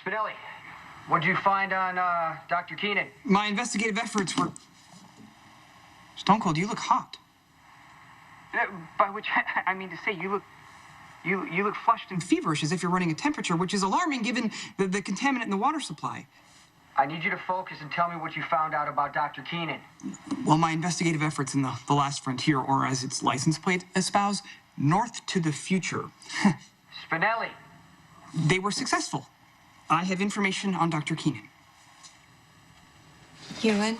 Spinelli, what'd you find on Dr. Keenan? My investigative efforts were... Stone Cold, you look hot. By which I mean to say, you look flushed and feverish, as if you're running a temperature, which is alarming given the contaminant in the water supply. I need you to focus and tell me what you found out about Dr. Keenan. Well, my investigative efforts in the last frontier, or as its license plate espouse, north to the future. Spinelli. They were successful. I have information on Dr. Keenan. Ewen,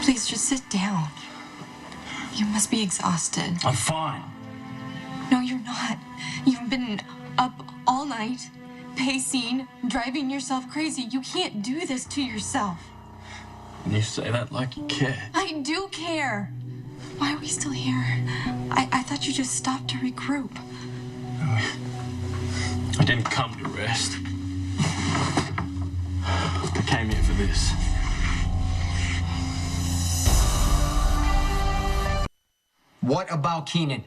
please just sit down. You must be exhausted. I'm fine. No, you're not. You've been up all night, pacing, driving yourself crazy. You can't do this to yourself. And you say that like you care. I do care. Why are we still here? I thought you just stopped to regroup. I didn't come to rest. I came here for this. What about Keenan?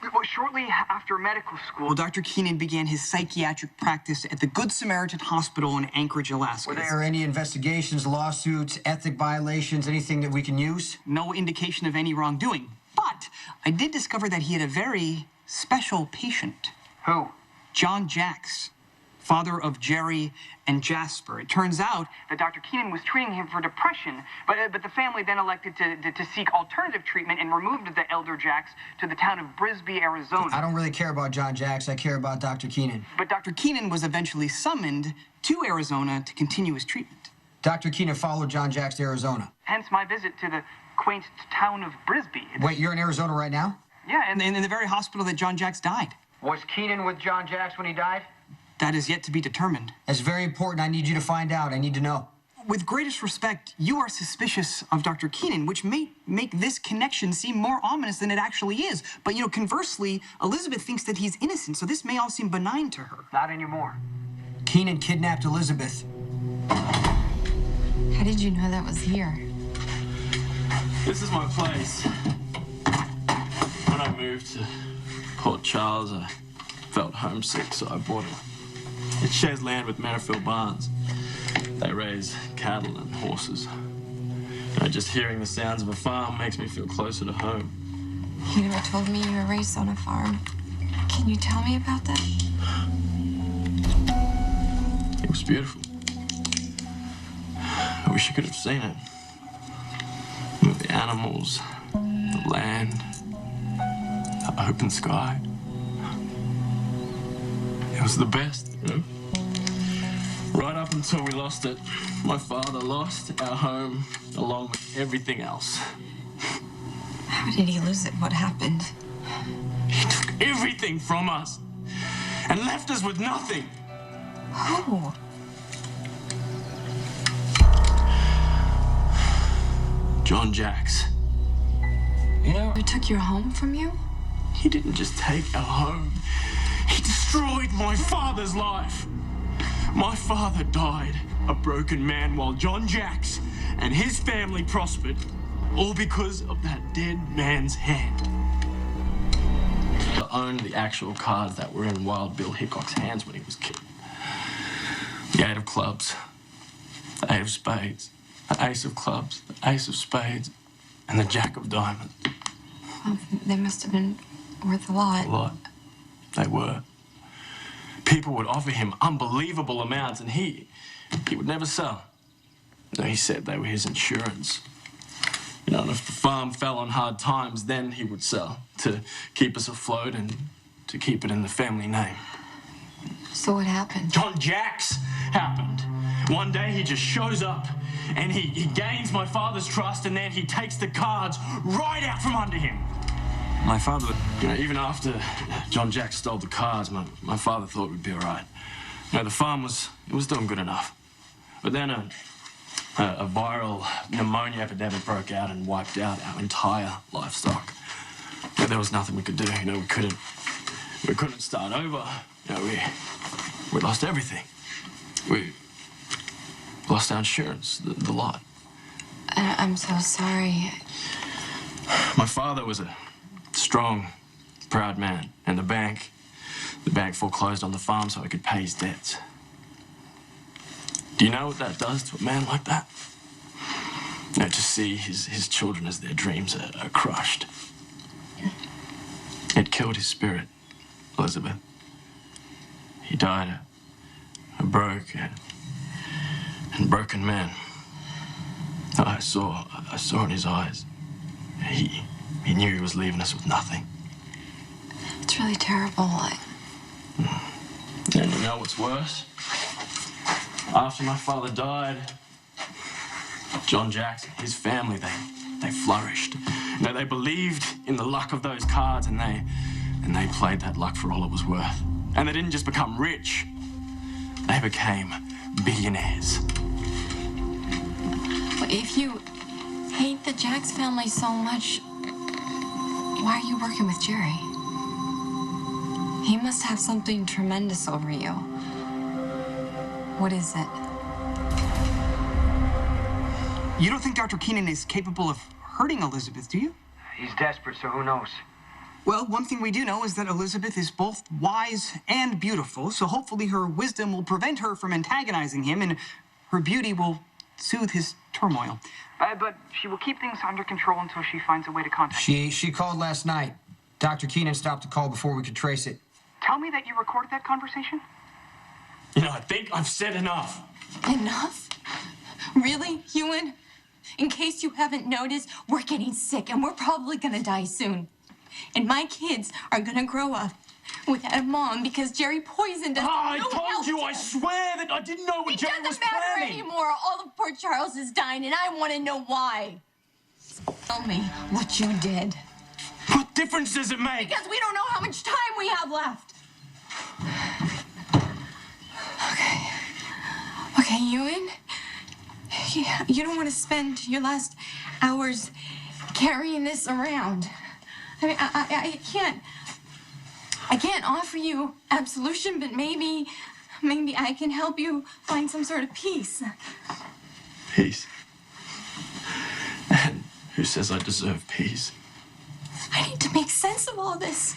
Well, shortly after medical school... Well, Dr. Keenan began his psychiatric practice at the Good Samaritan Hospital in Anchorage, Alaska. Were there any investigations, lawsuits, ethic violations, anything that we can use? No indication of any wrongdoing. But I did discover that he had a very special patient. Who? John Jacks, father of Jerry and Jasper. It turns out that Dr. Keenan was treating him for depression, but the family then elected to seek alternative treatment and removed the elder Jacks to the town of Brisbane, Arizona. I don't really care about John Jacks. I care about Dr. Keenan. But Dr. Keenan was eventually summoned to Arizona to continue his treatment. Dr. Keenan followed John Jacks to Arizona. Hence my visit to the quaint town of Brisbane. Wait, you're in Arizona right now? Yeah, and in the very hospital that John Jacks died. Was Keenan with John Jacks when he died? That is yet to be determined. That's very important. I need you to find out. I need to know. With greatest respect, you are suspicious of Dr. Keenan, which may make this connection seem more ominous than it actually is. But, you know, conversely, Elizabeth thinks that he's innocent, so this may all seem benign to her. Not anymore. Keenan kidnapped Elizabeth. How did you know that was here? This is my place. When I moved to Port Charles, I felt homesick, so I bought it. It shares land with Merrifield Barns. They raise cattle and horses. Just hearing the sounds of a farm makes me feel closer to home. You never told me you were raised on a farm. Can you tell me about that? It was beautiful. I wish you could have seen it. With the animals, the land, the open sky. It was the best, you know? Right up until we lost it. My father lost our home along with everything else. How did he lose it? What happened? He took everything from us and left us with nothing. Who? John Jacks. You know, Who took your home from you? he didn't just take our home. He destroyed my father's life. My father died a broken man while John Jacks and his family prospered, all because of that dead man's hand. I owned the actual cards that were in Wild Bill Hickok's hands when he was killed. The 8 of clubs, the 8 of spades, the ace of clubs, the ace of spades, and the jack of diamonds. Well, they must have been worth a lot. A lot. They were. People would offer him unbelievable amounts, and he would never sell. No, he said they were his insurance. You know, and if the farm fell on hard times, then he would sell to keep us afloat and to keep it in the family name. So what happened? John Jacks happened. One day he just shows up and he gains my father's trust, and then he takes the cards right out from under him. My father, you know, even after John Jacks stole the cards, my father thought we'd be all right. You know, the farm was doing good enough. But then a viral pneumonia epidemic broke out and wiped out our entire livestock. You know, there was nothing we could do. You know, we couldn't start over. You know, we lost everything. We lost our insurance, the lot. I'm so sorry. My father was a strong, proud man, and the bank, The bank foreclosed on the farm so he could pay his debts. Do you know what that does to a man like that? You know, to see his children as their dreams are crushed. It killed his spirit, Elizabeth. He died a broke and broken man. I saw in his eyes. He knew he was leaving us with nothing. It's really terrible. And you know what's worse? After my father died, John Jackson, his family, they flourished. You know, they believed in the luck of those cards, and they played that luck for all it was worth. And they didn't just become rich, they became billionaires. If you hate the Jacks family so much, why are you working with Jerry? He must have something tremendous over you. What is it? You don't think Dr. Keenan is capable of hurting Elizabeth, do you? He's desperate, so who knows? Well, one thing we do know is that Elizabeth is both wise and beautiful, so hopefully her wisdom will prevent her from antagonizing him, and her beauty will soothe his turmoil. But she will keep things under control until she finds a way to contact She called last night. Dr. Keenan stopped the call before we could trace it. Tell me that you recorded that conversation? You know, I think I've said enough. Enough? Really, Ewen? In case you haven't noticed, we're getting sick and we're probably gonna die soon. And my kids are gonna grow up without a mom because Jerry poisoned us. I told you, I swear that I didn't know what Jerry was It doesn't matter planning. anymore. All of poor Charles is dying and I want to know why. Tell me what you did. What difference does it make? Because we don't know how much time we have left. Okay, Ewen. You don't want to spend your last hours carrying this around. I mean, I can't offer you absolution, but maybe I can help you find some sort of peace. Peace. And who says I deserve peace? I need to make sense of all this.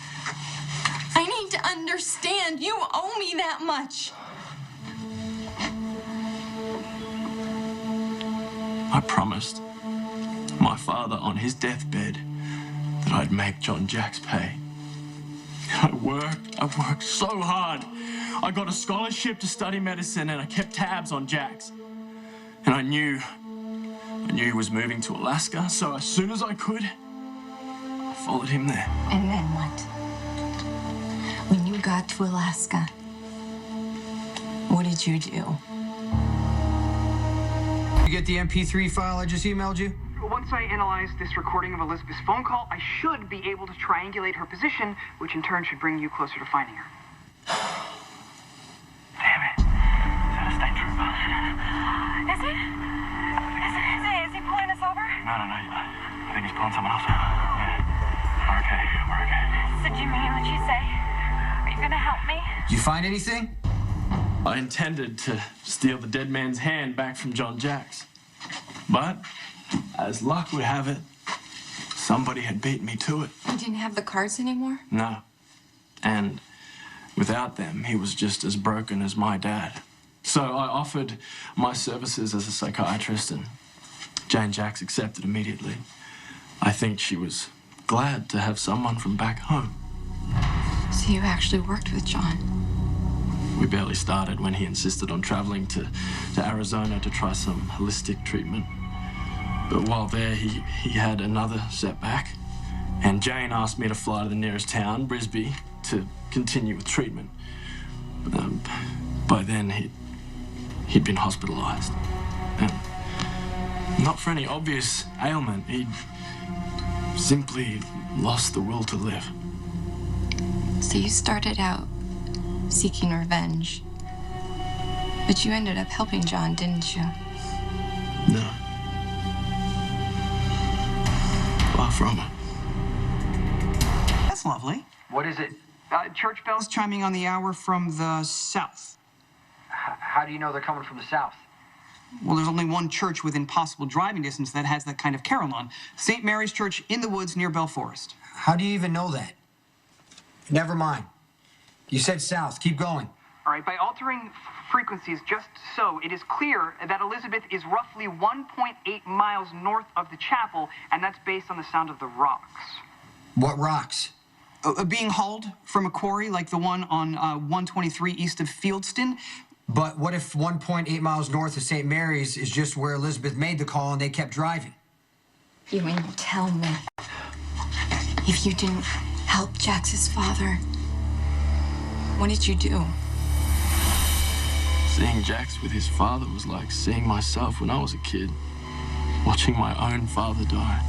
I need to understand. You owe me that much. I promised my father on his deathbed that I'd make John Jacks pay. I worked so hard. I got a scholarship to study medicine and I kept tabs on Jacks. And I knew he was moving to Alaska, so as soon as I could, I followed him there. And then what? When you got to Alaska, what did you do? You get the MP3 file I just emailed you? Once I analyze this recording of Elizabeth's phone call, I should be able to triangulate her position, which in turn should bring you closer to finding her. Damn it. Is that a state trooper? Is it? Is he pulling us over? No. I think he's pulling someone else over. Yeah. We're okay. So do you mean what you say? Are you gonna help me? Did you find anything? I intended to steal the dead man's hand back from John Jacks. But, as luck would have it, somebody had beaten me to it. You didn't have the cards anymore? No. And without them, he was just as broken as my dad. So I offered my services as a psychiatrist, and Jane Jacks accepted immediately. I think she was glad to have someone from back home. So you actually worked with John? We barely started when he insisted on traveling to Arizona to try some holistic treatment. But while there, he had another setback. And Jane asked me to fly to the nearest town, Brisbane, to continue with treatment. By then, he'd been hospitalized. And not for any obvious ailment. He'd simply lost the will to live. So you started out seeking revenge. But you ended up helping John, didn't you? No. Far from it. That's lovely. What is it? Church bells. Chiming on the hour from the south. How do you know they're coming from the south? Well, there's only one church within possible driving distance that has that kind of carol on. St. Mary's Church in the woods near Bell Forest. How do you even know that? Never mind. You said south. Keep going. All right, by altering frequencies just so, it is clear that Elizabeth is roughly 1.8 miles north of the chapel, and that's based on the sound of the rocks. What rocks? Being hauled from a quarry like the one on 123 east of Fieldston. But what if 1.8 miles north of St. Mary's is just where Elizabeth made the call and they kept driving? Ewen, tell me. If you didn't help Jax's father, what did you do? Seeing Jax with his father was like seeing myself when I was a kid. Watching my own father die.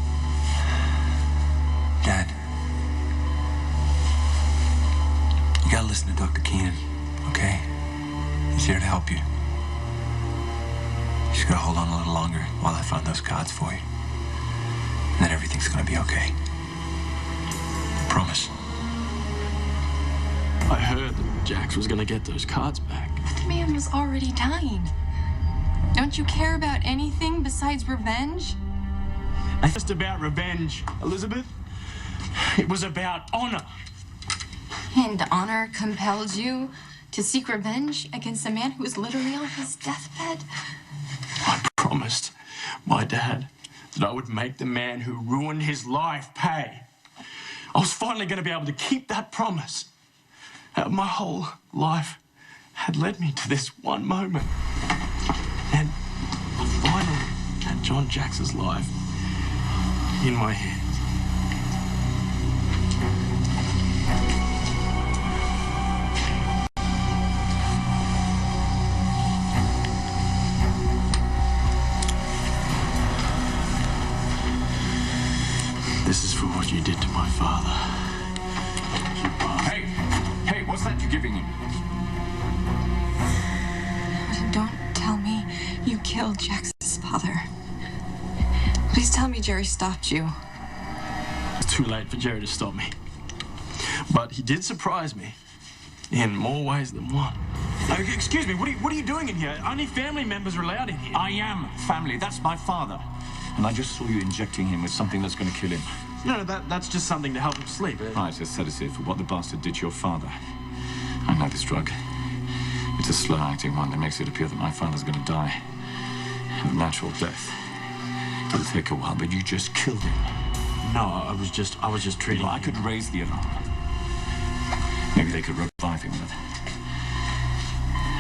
Dad, you gotta listen to Dr. Keenan, okay? He's here to help you. You just gotta hold on a little longer while I find those cards for you. And then everything's gonna be okay. Promise. I heard that Jax was gonna get those cards back. The man was already dying. Don't you care about anything besides revenge? It's just about revenge, Elizabeth. It was about honor. And honor compelled you to seek revenge against a man who was literally on his deathbed? I promised my dad that I would make the man who ruined his life pay. I was finally going to be able to keep that promise. My whole life had led me to this one moment. And I finally had John Jax's life in my hands. This is for what you did to my father. Hey, what's that you're giving him? Don't tell me you killed Jax's father. Please tell me Jerry stopped you. It's too late for Jerry to stop me. But he did surprise me in more ways than one. Excuse me, what are you doing in here? Only family members are allowed in here. I am family. That's my father. And I just saw you injecting him with something that's going to kill him. No, that's just something to help him sleep. Right, a sedative for what the bastard did to your father. I know this drug. It's a slow-acting one that makes it appear that my father's going to die. A natural death. It'll take a while, but you just killed him. No, I was just treating Well, I him. could raise the alarm. Maybe they could revive him, but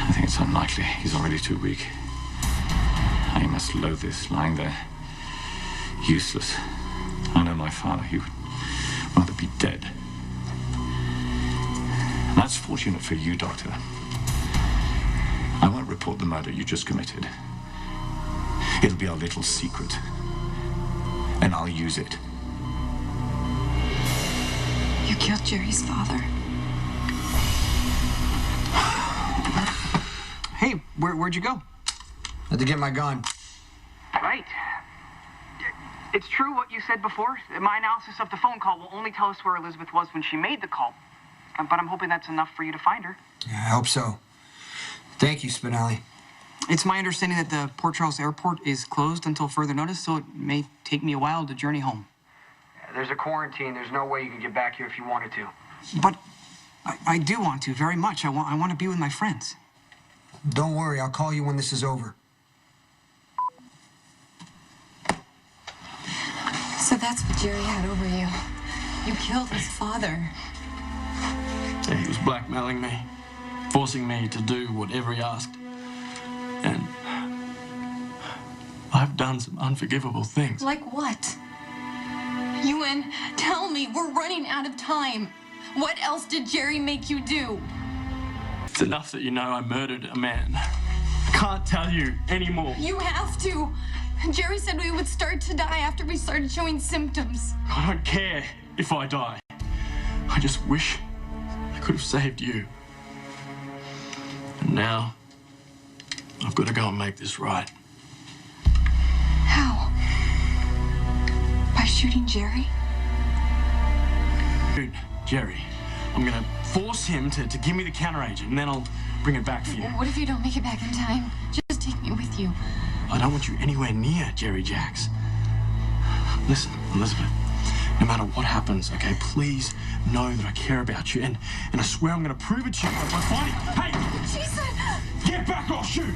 I think it's unlikely. He's already too weak. I must loathe this, lying there, useless. I know my father. He would rather be dead. That's fortunate for you, Doctor. I won't report the murder you just committed. It'll be our little secret. And I'll use it. You killed Jerry's father. Hey, where'd you go? Had to get my gun. Right. It's true what you said before. My analysis of the phone call will only tell us where Elizabeth was when she made the call. But I'm hoping that's enough for you to find her. Yeah, I hope so. Thank you, Spinelli. It's my understanding that the Port Charles Airport is closed until further notice, so it may take me a while to journey home. There's a quarantine. There's no way you can get back here if you wanted to. But I do want to, very much. I want to be with my friends. Don't worry. I'll call you when this is over. So that's what Jerry had over you. You killed his father. Yeah, he was blackmailing me, forcing me to do whatever he asked. And I've done some unforgivable things. Like what? Ewen, tell me, we're running out of time. What else did Jerry make you do? It's enough that you know I murdered a man. I can't tell you anymore. You have to. Jerry said we would start to die after we started showing symptoms. I don't care if I die. I just wish I could have saved you. And now, I've got to go and make this right. How? By shooting Jerry? Dude, Jerry, I'm gonna force him to give me the counteragent, and then I'll bring it back for you. What if you don't make it back in time? Just take me with you. I don't want you anywhere near Jerry Jax. Listen, Elizabeth, No matter what happens, okay, please know that I care about you, and I swear I'm gonna prove it to you by finding. Hey! Jason! Get back or I'll shoot!